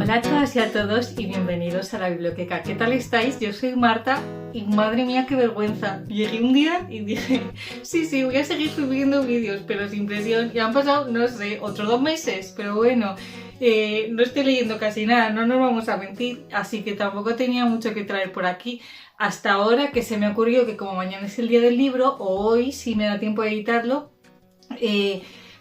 Hola a todas y a todos y bienvenidos a la biblioteca. ¿Qué tal estáis? Yo soy Marta y madre mía qué vergüenza. Llegué un día y dije, sí, voy a seguir subiendo vídeos, pero sin presión. Y han pasado, no sé, otros 2 meses, pero bueno, no estoy leyendo casi nada, no nos vamos a mentir, así que tampoco tenía mucho que traer por aquí. Hasta ahora que se me ocurrió que como mañana es el día del libro, o hoy, si me da tiempo de editarlo,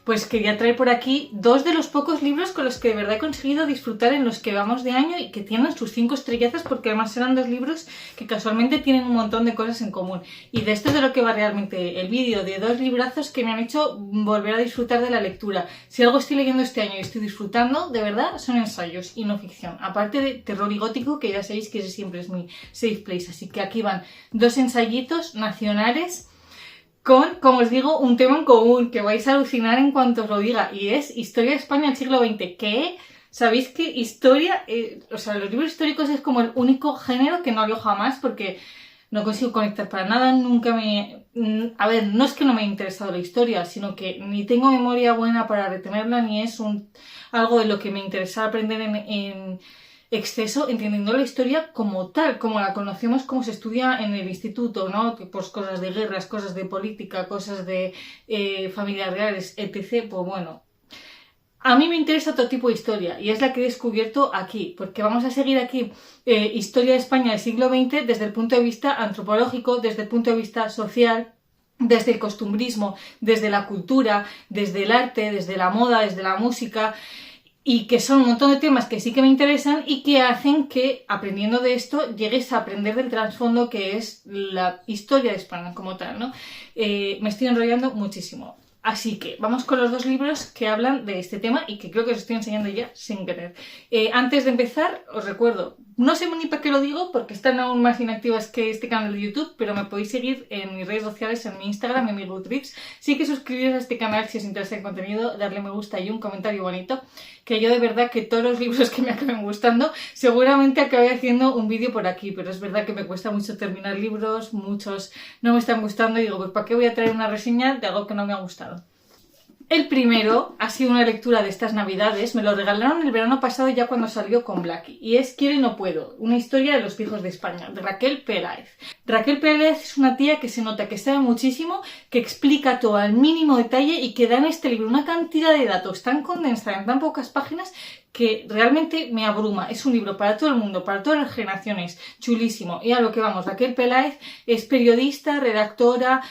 pues quería traer por aquí 2 de los pocos libros con los que de verdad he conseguido disfrutar en los que vamos de año y que tienen sus 5 estrellazas, porque además eran 2 libros que casualmente tienen un montón de cosas en común. Y de esto es de lo que va realmente el vídeo, de 2 librazos que me han hecho volver a disfrutar de la lectura. Si algo estoy leyendo este año y estoy disfrutando, de verdad, son ensayos y no ficción. Aparte de terror y gótico, que ya sabéis que ese siempre es mi safe place. Así que aquí van 2 ensayitos nacionales con, como os digo, un tema en común que vais a alucinar en cuanto os lo diga, y es Historia de España del siglo XX. ¿Qué? ¿Sabéis que historia? Los libros históricos es como el único género que no leo jamás porque no consigo conectar para nada, nunca me... A ver, no es que no me haya interesado la historia, sino que ni tengo memoria buena para retenerla, ni es algo de lo que me interesa aprender en exceso, entendiendo la historia como tal, como la conocemos, como se estudia en el instituto, ¿no? Pues cosas de guerras, cosas de política, cosas de familias reales, etc. Pues bueno, a mí me interesa otro tipo de historia y es la que he descubierto aquí, porque vamos a seguir aquí historia de España del siglo XX desde el punto de vista antropológico, desde el punto de vista social, desde el costumbrismo, desde la cultura, desde el arte, desde la moda, desde la música, y que son un montón de temas que sí que me interesan y que hacen que, aprendiendo de esto, llegues a aprender del trasfondo que es la historia de España como tal, ¿no? Me estoy enrollando muchísimo. Así que vamos con los 2 libros que hablan de este tema y que creo que os estoy enseñando ya sin querer. Antes de empezar, os recuerdo, no sé ni para qué lo digo porque están aún más inactivas que este canal de YouTube, pero me podéis seguir en mis redes sociales, en mi Instagram, en mi Goodreads. Sí que suscribiros a este canal si os interesa el contenido, darle me gusta y un comentario bonito, que yo de verdad que todos los libros que me acaben gustando, seguramente acabe haciendo un vídeo por aquí, pero es verdad que me cuesta mucho terminar libros, muchos no me están gustando y digo, pues ¿para qué voy a traer una reseña de algo que no me ha gustado? El primero ha sido una lectura de estas navidades, me lo regalaron el verano pasado ya cuando salió con Blackie, y es Quiero y no puedo, una historia de los pijos de España, de Raquel Peláez. Raquel Peláez es una tía que se nota que sabe muchísimo, que explica todo al mínimo detalle y que da en este libro una cantidad de datos tan condensada en tan pocas páginas que realmente me abruma. Es un libro para todo el mundo, para todas las generaciones, chulísimo. Y a lo que vamos, Raquel Peláez es periodista, redactora,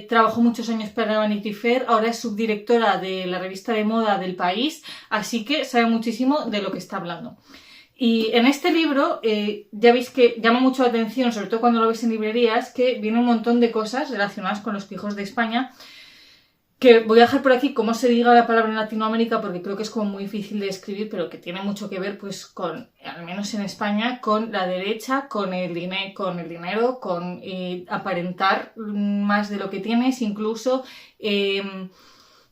trabajó muchos años para Vanity Fair, ahora es subdirectora de la revista de moda del País, así que sabe muchísimo de lo que está hablando. Y en este libro, ya veis que llama mucho la atención, sobre todo cuando lo ves en librerías, que viene un montón de cosas relacionadas con los pijos de España, que voy a dejar por aquí cómo se diga la palabra en Latinoamérica porque creo que es como muy difícil de escribir, pero que tiene mucho que ver pues con, al menos en España, con la derecha, con el dinero, con aparentar más de lo que tienes, incluso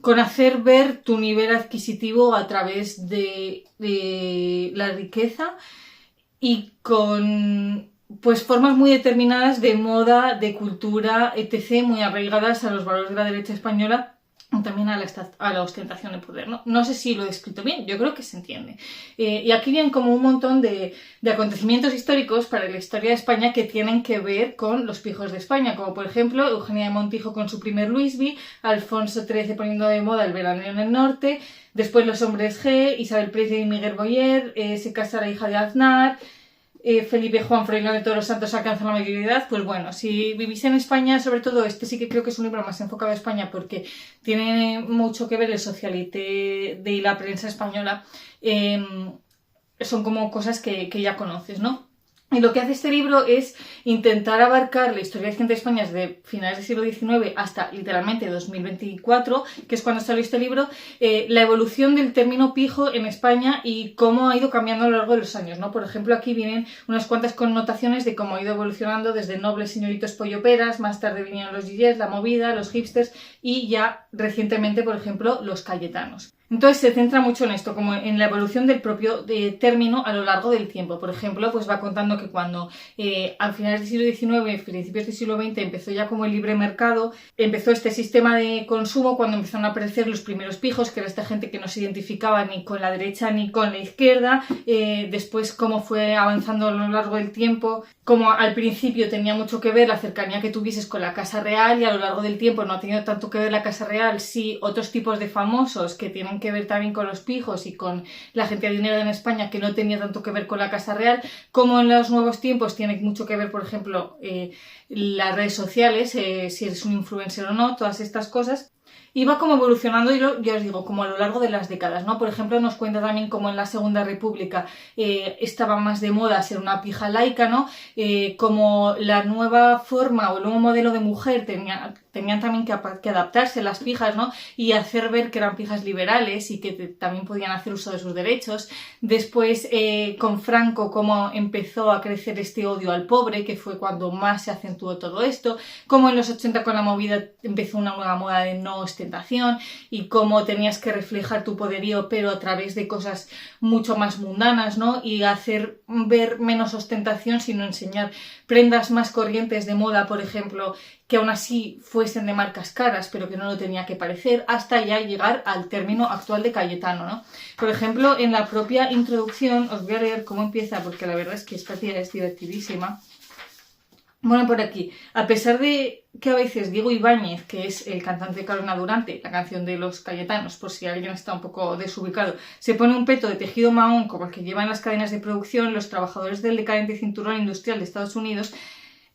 con hacer ver tu nivel adquisitivo a través de la riqueza y con pues formas muy determinadas de moda, de cultura, etc., muy arraigadas a los valores de la derecha española, también a la ostentación de poder, ¿no? No sé si lo he escrito bien, yo creo que se entiende. Y aquí vienen como un montón de acontecimientos históricos para la historia de España que tienen que ver con los pijos de España, como por ejemplo Eugenia de Montijo con su primer Luisby, Alfonso XIII poniendo de moda el veraneo en el norte, después los hombres G, Isabel Preisler y Miguel Boyer, se casa la hija de Aznar, Felipe Juan Froilán de Todos los Santos alcanzan la mayoría de edad. Pues bueno, si vivís en España, sobre todo este sí que creo que es un libro más enfocado a España porque tiene mucho que ver el socialité de la prensa española, son como cosas que ya conoces, ¿no? Y lo que hace este libro es intentar abarcar la historia reciente de España desde finales del siglo XIX hasta literalmente 2024, que es cuando salió este libro, la evolución del término pijo en España y cómo ha ido cambiando a lo largo de los años, ¿no? Por ejemplo, aquí vienen unas cuantas connotaciones de cómo ha ido evolucionando desde nobles señoritos polloperas, más tarde vinieron los GGs, la movida, los hipsters y ya recientemente, por ejemplo, los cayetanos. Entonces se centra mucho en esto, como en la evolución del propio término a lo largo del tiempo. Por ejemplo, pues va contando que cuando al finales del siglo XIX, principios del siglo XX, empezó ya como el libre mercado, empezó este sistema de consumo cuando empezaron a aparecer los primeros pijos, que era esta gente que no se identificaba ni con la derecha ni con la izquierda. Después cómo fue avanzando a lo largo del tiempo, como al principio tenía mucho que ver la cercanía que tuvieses con la Casa Real, y a lo largo del tiempo no ha tenido tanto que ver la Casa Real, sí otros tipos de famosos que tienen que ver también con los pijos y con la gente de dinero en España, que no tenía tanto que ver con la Casa Real, como en los nuevos tiempos tiene mucho que ver, por ejemplo, las redes sociales, si eres un influencer o no, todas estas cosas. Y va como evolucionando, y ya os digo, como a lo largo de las décadas, ¿no? Por ejemplo, nos cuenta también cómo en la Segunda República estaba más de moda ser una pija laica, ¿no? Como la nueva forma o el nuevo modelo de mujer tenían también que adaptarse las pijas, ¿no? Y hacer ver que eran pijas liberales y que también podían hacer uso de sus derechos. Después, con Franco, cómo empezó a crecer este odio al pobre, que fue cuando más se acentuó todo esto. Como en los 80 con la movida empezó una nueva moda de no ostentación, y cómo tenías que reflejar tu poderío, pero a través de cosas mucho más mundanas, ¿no? Y hacer ver menos ostentación, sino enseñar prendas más corrientes de moda, por ejemplo, que aún así fuesen de marcas caras, pero que no lo tenía que parecer, hasta ya llegar al término actual de Cayetano, ¿no? Por ejemplo, en la propia introducción, os voy a leer cómo empieza, porque la verdad es que esta tía es divertidísima. Bueno, por aquí, a pesar de que a veces Diego Ibáñez, que es el cantante de Carolina Durante, la canción de los Cayetanos, por si alguien está un poco desubicado, se pone un peto de tejido mahón como el que llevan las cadenas de producción los trabajadores del decadente cinturón industrial de Estados Unidos,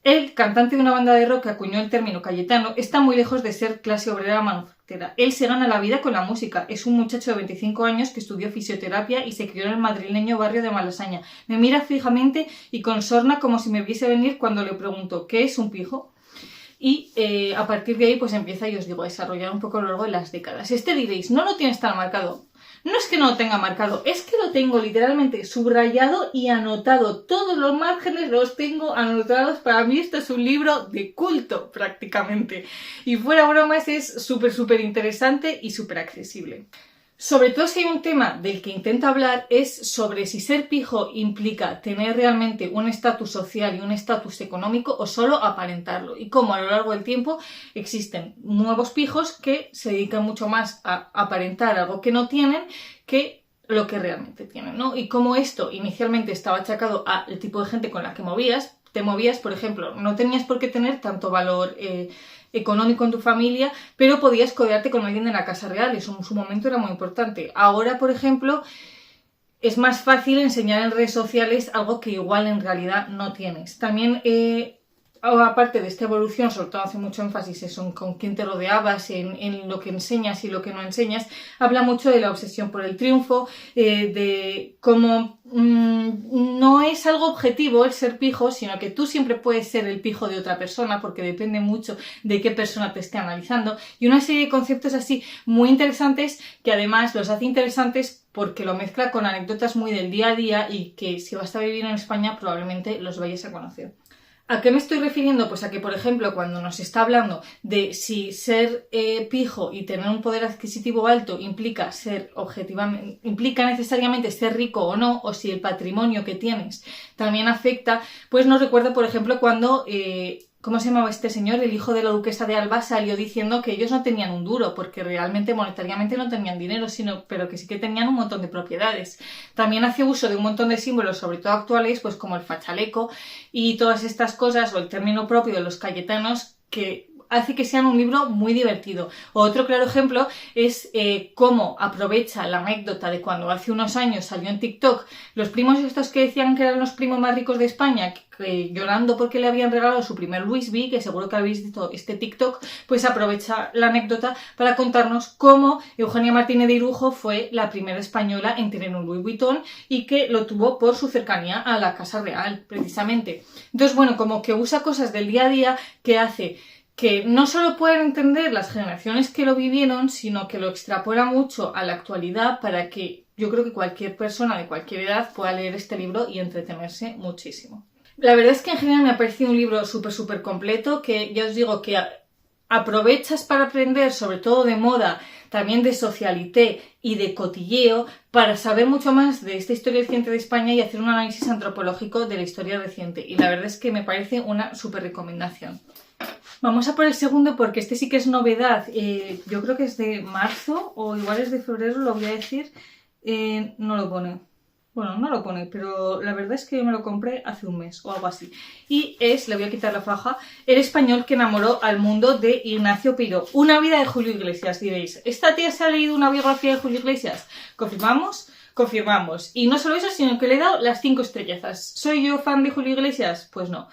el cantante de una banda de rock que acuñó el término Cayetano está muy lejos de ser clase obrera manufacturera. Él se gana la vida con la música. Es un muchacho de 25 años que estudió fisioterapia y se crió en el madrileño barrio de Malasaña. Me mira fijamente y con sorna como si me viese venir cuando le pregunto ¿qué es un pijo? Y a partir de ahí pues empieza, y os digo, a desarrollar un poco a lo largo de las décadas. Diréis, no lo tienes tan marcado. No es que no lo tenga marcado, es que lo tengo literalmente subrayado y anotado. Todos los márgenes los tengo anotados. Para mí esto es un libro de culto prácticamente. Y fuera bromas, es súper interesante y súper accesible. Sobre todo si hay un tema del que intenta hablar es sobre si ser pijo implica tener realmente un estatus social y un estatus económico o solo aparentarlo, y cómo a lo largo del tiempo existen nuevos pijos que se dedican mucho más a aparentar algo que no tienen que lo que realmente tienen, ¿no? Y cómo esto inicialmente estaba achacado al tipo de gente con la que te movías, por ejemplo, no tenías por qué tener tanto valor económico en tu familia, pero podías codearte con alguien de la Casa Real, eso en su momento era muy importante. Ahora, por ejemplo, es más fácil enseñar en redes sociales algo que igual en realidad no tienes. También, aparte de esta evolución, sobre todo hace mucho énfasis en con quién te rodeabas, en lo que enseñas y lo que no enseñas, habla mucho de la obsesión por el triunfo, de cómo no es algo objetivo el ser pijo, sino que tú siempre puedes ser el pijo de otra persona, porque depende mucho de qué persona te esté analizando, y una serie de conceptos así muy interesantes, que además los hace interesantes porque lo mezcla con anécdotas muy del día a día y que si vas a vivir en España probablemente los vayas a conocer. ¿A qué me estoy refiriendo? Pues a que, por ejemplo, cuando nos está hablando de si ser pijo y tener un poder adquisitivo alto implica necesariamente ser rico o no, o si el patrimonio que tienes también afecta, pues nos recuerda, por ejemplo, cuando ¿cómo se llamaba este señor? El hijo de la duquesa de Alba salió diciendo que ellos no tenían un duro, porque realmente monetariamente no tenían dinero, pero que sí que tenían un montón de propiedades. También hace uso de un montón de símbolos, sobre todo actuales, pues como el fachaleco y todas estas cosas, o el término propio de los cayetanos, que hace que sean un libro muy divertido. Otro claro ejemplo es cómo aprovecha la anécdota de cuando hace unos años salió en TikTok los primos estos que decían que eran los primos más ricos de España, llorando porque le habían regalado su primer Louis V, que seguro que habéis visto este TikTok, pues aprovecha la anécdota para contarnos cómo Eugenia Martínez de Irujo fue la primera española en tener un Louis Vuitton y que lo tuvo por su cercanía a la Casa Real, precisamente. Entonces, bueno, como que usa cosas del día a día que hace que no solo pueden entender las generaciones que lo vivieron, sino que lo extrapola mucho a la actualidad para que yo creo que cualquier persona de cualquier edad pueda leer este libro y entretenerse muchísimo. La verdad es que en general me ha parecido un libro súper completo, que ya os digo que aprovechas para aprender sobre todo de moda, también de socialité y de cotilleo, para saber mucho más de esta historia reciente de España y hacer un análisis antropológico de la historia reciente. Y la verdad es que me parece una súper recomendación. Vamos a por el segundo porque este sí que es novedad. Yo creo que es de marzo o igual es de febrero, lo voy a decir. No lo pone. Bueno, no lo pone, pero la verdad es que yo me lo compré hace un mes o algo así. Y es, le voy a quitar la faja, El español que enamoró al mundo, de Ignacio Peiró. Una vida de Julio Iglesias, diréis. ¿Esta tía se ha leído una biografía de Julio Iglesias? ¿Confirmamos? Confirmamos. Y no solo eso, sino que le he dado las 5 estrellazas. ¿Soy yo fan de Julio Iglesias? Pues no.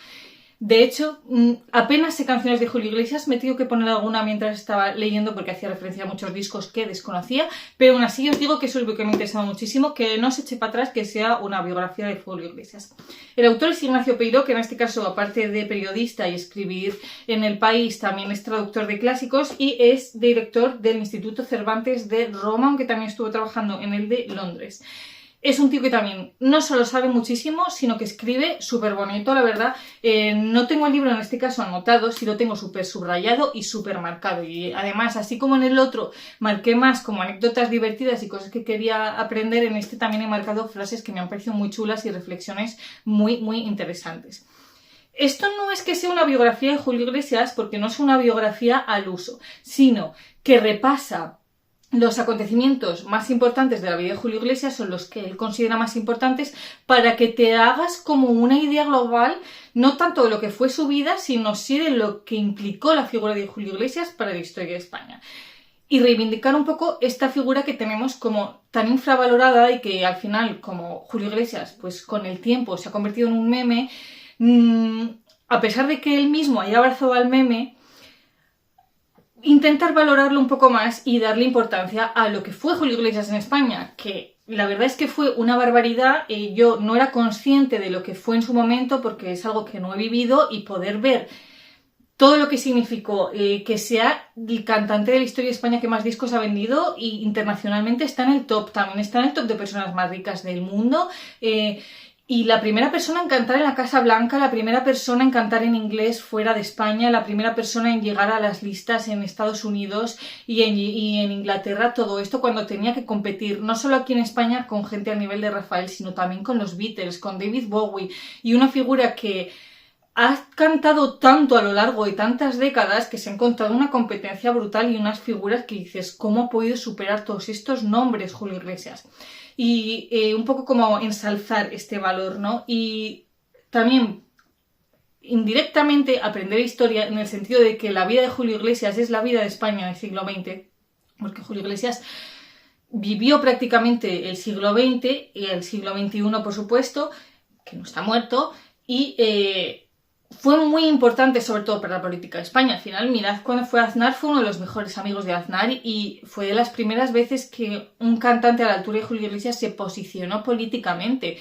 De hecho, apenas sé canciones de Julio Iglesias, me he tenido que poner alguna mientras estaba leyendo porque hacía referencia a muchos discos que desconocía, pero aún así os digo que eso es lo que me interesaba muchísimo, que no se eche para atrás que sea una biografía de Julio Iglesias. El autor es Ignacio Peiró, que en este caso, aparte de periodista y escribir en El País, también es traductor de clásicos y es director del Instituto Cervantes de Roma, aunque también estuvo trabajando en el de Londres. Es un tío que también no solo sabe muchísimo, sino que escribe súper bonito, la verdad. No tengo el libro en este caso anotado, sí lo tengo súper subrayado y súper marcado. Y además, así como en el otro marqué más como anécdotas divertidas y cosas que quería aprender, en este también he marcado frases que me han parecido muy chulas y reflexiones muy, muy interesantes. Esto no es que sea una biografía de Julio Iglesias, porque no es una biografía al uso, sino que repasa los acontecimientos más importantes de la vida de Julio Iglesias, son los que él considera más importantes, para que te hagas como una idea global, no tanto de lo que fue su vida, sino sí de lo que implicó la figura de Julio Iglesias para la historia de España. Y reivindicar un poco esta figura que tenemos como tan infravalorada y que al final, como Julio Iglesias, pues con el tiempo se ha convertido en un meme, a pesar de que él mismo haya abrazado al meme, intentar valorarlo un poco más y darle importancia a lo que fue Julio Iglesias en España, que la verdad es que fue una barbaridad. Yo no era consciente de lo que fue en su momento porque es algo que no he vivido, y poder ver todo lo que significó que sea el cantante de la historia de España que más discos ha vendido, y internacionalmente está en el top, también está en el top de personas más ricas del mundo. Y la primera persona en cantar en la Casa Blanca, la primera persona en cantar en inglés fuera de España, la primera persona en llegar a las listas en Estados Unidos y en Inglaterra, todo esto cuando tenía que competir, no solo aquí en España con gente a nivel de Rafael, sino también con los Beatles, con David Bowie, y una figura que ha cantado tanto a lo largo de tantas décadas que se ha encontrado una competencia brutal y unas figuras que dices, ¿cómo ha podido superar todos estos nombres Julio Iglesias? Y un poco como ensalzar este valor, ¿no? Y también indirectamente aprender historia en el sentido de que la vida de Julio Iglesias es la vida de España del siglo XX, porque Julio Iglesias vivió prácticamente el siglo XX y el siglo XXI, por supuesto, que no está muerto, y fue muy importante sobre todo para la política de España. Al final, mirad, cuando fue Aznar, fue uno de los mejores amigos de Aznar y fue de las primeras veces que un cantante a la altura de Julio Iglesias se posicionó políticamente.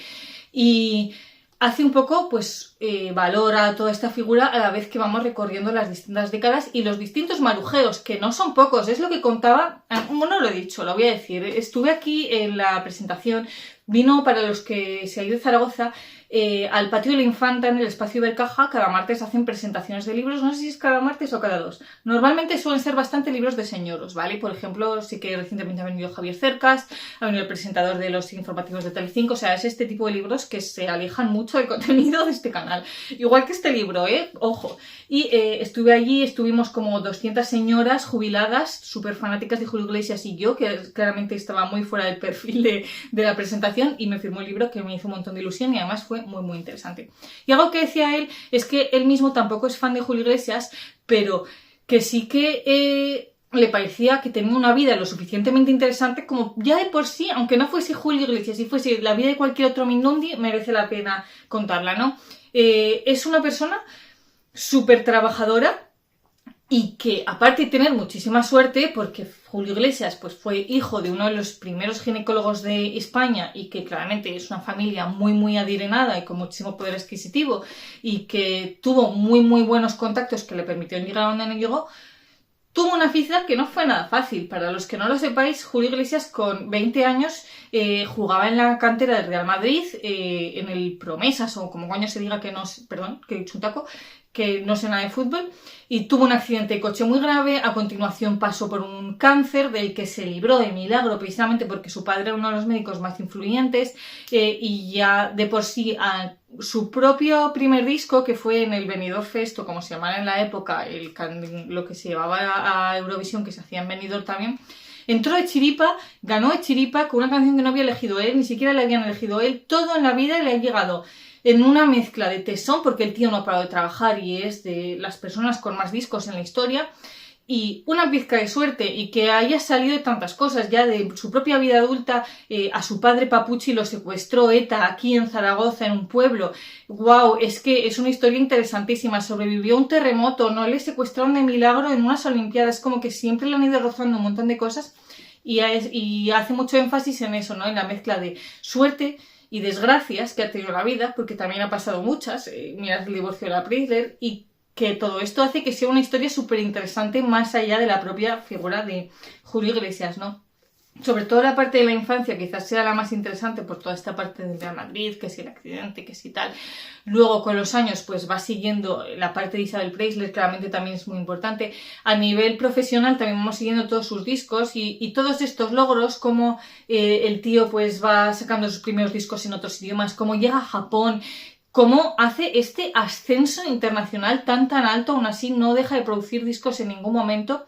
Y hace un poco, pues, valora toda esta figura a la vez que vamos recorriendo las distintas décadas y los distintos marujeos, que no son pocos. Es lo que contaba, no lo he dicho, lo voy a decir. Estuve aquí en la presentación, vino, para los que se ha ido de Zaragoza, al Patio de la Infanta en el Espacio Ibercaja. Cada martes hacen presentaciones de libros, no sé si es cada martes o cada 2. Normalmente suelen ser bastante libros de señoros, ¿vale? Por ejemplo, sí que recientemente ha venido Javier Cercas, ha venido el presentador de los informativos de Telecinco, o sea, es este tipo de libros que se alejan mucho del contenido de este canal. Igual que este libro, ojo. Y estuve allí, estuvimos como 200 señoras jubiladas, súper fanáticas de Julio Iglesias, y yo, que claramente estaba muy fuera del perfil de la presentación, y me firmó el libro, que me hizo un montón de ilusión y además fue muy, muy interesante. Y algo que decía él es que él mismo tampoco es fan de Julio Iglesias, pero que sí que le parecía que tenía una vida lo suficientemente interesante como ya de por sí, aunque no fuese Julio Iglesias, si fuese la vida de cualquier otro Mindundi, merece la pena contarla, ¿no? Es una persona súper trabajadora, y que, aparte de tener muchísima suerte, porque Julio Iglesias pues, fue hijo de uno de los primeros ginecólogos de España, y que claramente es una familia muy, muy adinerada y con muchísimo poder adquisitivo, y que tuvo muy, muy buenos contactos que le permitieron llegar a donde no llegó, tuvo una vida que no fue nada fácil. Para los que no lo sepáis, Julio Iglesias con 20 años jugaba en la cantera del Real Madrid, en el Promesas, o como coño se diga, que no, perdón, que he dicho un taco, que no sé nada de fútbol, y tuvo un accidente de coche muy grave. A continuación pasó por un cáncer del que se libró de milagro, precisamente porque su padre era uno de los médicos más influyentes, y ya de por sí su propio primer disco, que fue en el Benidorm Fest, o como se llamara en la época, lo que se llevaba a Eurovisión, que se hacía en Benidorm también, entró de chiripa, ganó de chiripa con una canción que no había elegido él, ni siquiera le habían elegido él. Todo en la vida le ha llegado en una mezcla de tesón, porque el tío no ha parado de trabajar y es de las personas con más discos en la historia, y una pizca de suerte, y que haya salido de tantas cosas, ya de su propia vida adulta. A su padre Papuchi lo secuestró ETA aquí en Zaragoza, en un pueblo. ¡Wow! Es que es una historia interesantísima. Sobrevivió a un terremoto, no le secuestraron de milagro en unas olimpiadas. Como que siempre le han ido rozando un montón de cosas, y hace mucho énfasis en eso, ¿no? En la mezcla de suerte y desgracias que ha tenido la vida, porque también ha pasado muchas. Mirad el divorcio de la Preisler, y que todo esto hace que sea una historia súper interesante más allá de la propia figura de Julio Iglesias, ¿no? Sobre todo la parte de la infancia quizás sea la más interesante por toda esta parte del Real Madrid, que si el accidente, que si tal. Luego con los años pues va siguiendo la parte de Isabel Preisler, claramente también es muy importante. A nivel profesional también vamos siguiendo todos sus discos y todos estos logros, como el tío pues va sacando sus primeros discos en otros idiomas, como llega a Japón, cómo hace este ascenso internacional tan alto, aún así no deja de producir discos en ningún momento.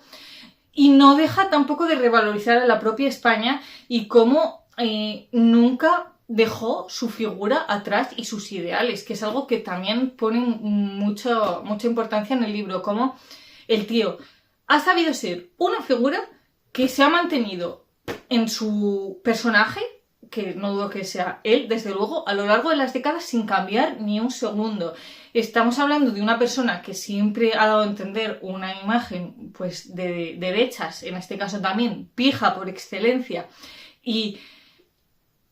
Y no deja tampoco de revalorizar a la propia España, y cómo nunca dejó su figura atrás y sus ideales, que es algo que también pone mucha importancia en el libro, como el tío ha sabido ser una figura que se ha mantenido en su personaje, que no dudo que sea él, desde luego, a lo largo de las décadas sin cambiar ni un segundo. Estamos hablando de una persona que siempre ha dado a entender una imagen pues de derechas, en este caso también pija por excelencia, y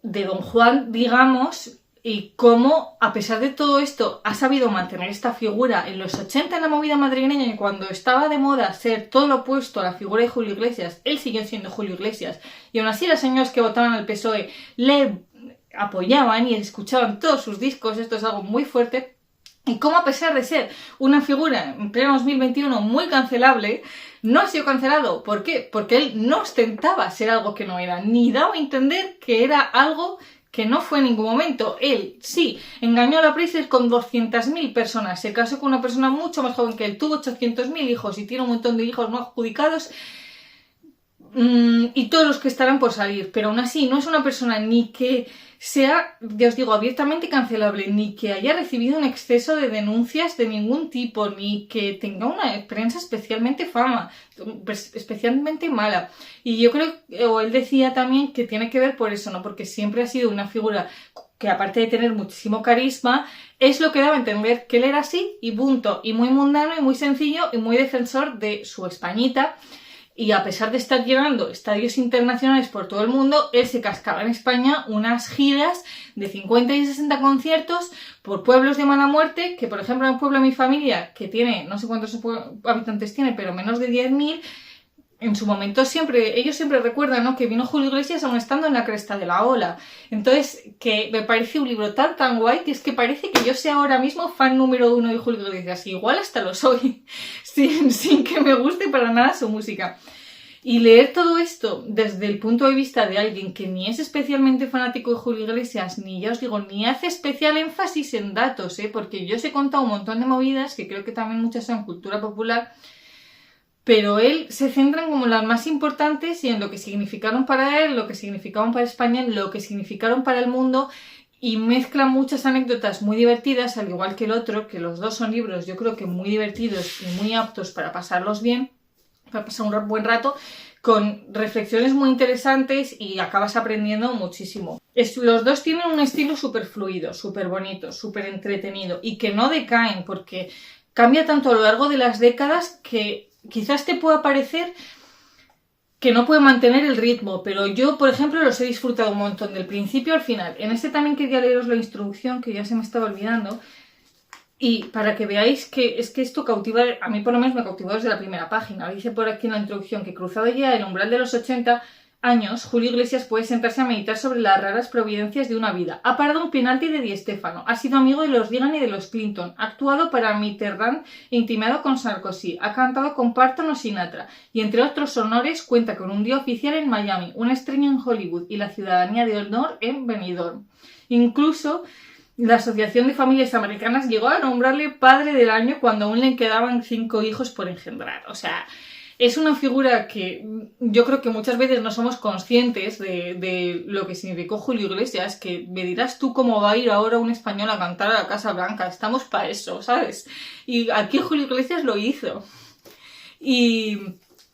de Don Juan, digamos, y cómo, a pesar de todo esto, ha sabido mantener esta figura en los 80 en la movida madrileña, y cuando estaba de moda ser todo lo opuesto a la figura de Julio Iglesias, él siguió siendo Julio Iglesias, y aún así las señoras que votaban al PSOE le apoyaban y escuchaban todos sus discos. Esto es algo muy fuerte. Y cómo, a pesar de ser una figura en pleno 2021 muy cancelable, no ha sido cancelado. ¿Por qué? Porque él no ostentaba ser algo que no era, ni daba a entender que era algo que no fue en ningún momento. Él sí engañó a la Preisler con 200.000 personas, se casó con una persona mucho más joven que él, tuvo 800.000 hijos y tiene un montón de hijos no adjudicados, y todos los que estarán por salir, pero aún así no es una persona ni que sea, ya os digo, abiertamente cancelable, ni que haya recibido un exceso de denuncias de ningún tipo, ni que tenga una prensa especialmente especialmente mala. Y yo creo, o él decía también que tiene que ver por eso, ¿no? Porque siempre ha sido una figura que, aparte de tener muchísimo carisma, es lo que daba a entender que él era así y punto, y muy mundano y muy sencillo y muy defensor de su Españita. Y a pesar de estar llenando estadios internacionales por todo el mundo, él se cascaba en España unas giras de 50 y 60 conciertos por pueblos de mala muerte, que por ejemplo en un pueblo de mi familia, que tiene, no sé cuántos habitantes tiene, pero menos de 10.000, en su momento ellos siempre recuerdan, ¿no?, que vino Julio Iglesias aún estando en la cresta de la ola. Entonces, que me parece un libro tan guay, que es que parece que yo sea ahora mismo fan número 1 de Julio Iglesias. Igual hasta lo soy, sin que me guste para nada su música. Y leer todo esto desde el punto de vista de alguien que ni es especialmente fanático de Julio Iglesias, ni, ya os digo, ni hace especial énfasis en datos, porque yo os he contado un montón de movidas, que creo que también muchas son cultura popular, pero él se centra en como las más importantes y en lo que significaron para él, lo que significaron para España, lo que significaron para el mundo, y mezcla muchas anécdotas muy divertidas, al igual que el otro, que los dos son libros yo creo que muy divertidos y muy aptos para pasarlos bien, para pasar un buen rato, con reflexiones muy interesantes, y acabas aprendiendo muchísimo. Los dos tienen un estilo súper fluido, súper bonito, súper entretenido, y que no decaen, porque cambia tanto a lo largo de las décadas que quizás te pueda parecer que no puede mantener el ritmo, pero yo, por ejemplo, los he disfrutado un montón, del principio al final. En este también quería leeros la introducción, que ya se me estaba olvidando, y para que veáis que es que esto cautiva, a mí por lo menos me cautivó desde la primera página. Dice por aquí en la introducción que, cruzado ya el umbral de los 80, años, Julio Iglesias puede sentarse a meditar sobre las raras providencias de una vida. Ha parado un penalti de Di Stéfano. Ha sido amigo de los Reagan y de los Clinton. Ha actuado para Mitterrand e intimado con Sarkozy. Ha cantado con Parton o Sinatra. Y entre otros honores cuenta con un día oficial en Miami, una estrella en Hollywood y la ciudadanía de honor en Benidorm. Incluso la Asociación de Familias Americanas llegó a nombrarle padre del año cuando aún le quedaban 5 hijos por engendrar. O sea, es una figura que yo creo que muchas veces no somos conscientes de lo que significó Julio Iglesias, que me dirás tú cómo va a ir ahora un español a cantar a la Casa Blanca. Estamos para eso, ¿sabes? Y aquí Julio Iglesias lo hizo. Y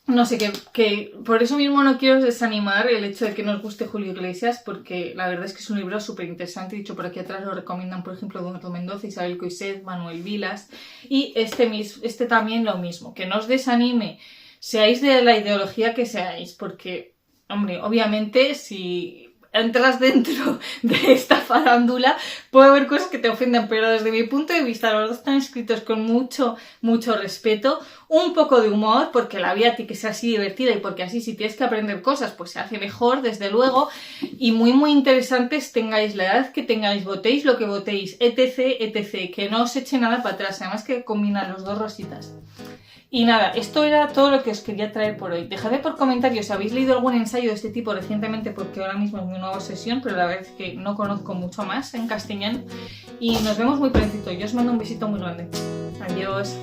no sé, que por eso mismo no quiero desanimar el hecho de que nos guste Julio Iglesias, porque la verdad es que es un libro súper interesante. Dicho por aquí atrás lo recomiendan, por ejemplo, Eduardo Mendoza, Isabel Coixet, Manuel Vilas. Y este también lo mismo, que no os desanime, seáis de la ideología que seáis, porque, hombre, obviamente si entras dentro de esta farándula puede haber cosas que te ofenden, pero desde mi punto de vista los dos están escritos con mucho respeto, un poco de humor, porque la vida tiene que ser así divertida y porque así si tienes que aprender cosas pues se hace mejor, desde luego, y muy interesantes, tengáis la edad que tengáis, votéis lo que votéis, etc, que no os eche nada para atrás, además que combinan los dos rositas. Y nada, esto era todo lo que os quería traer por hoy. Dejadme por comentarios si habéis leído algún ensayo de este tipo recientemente, porque ahora mismo es mi nueva obsesión, pero la verdad es que no conozco mucho más en castellano. Y nos vemos muy prontito. Yo os mando un besito muy grande. Adiós.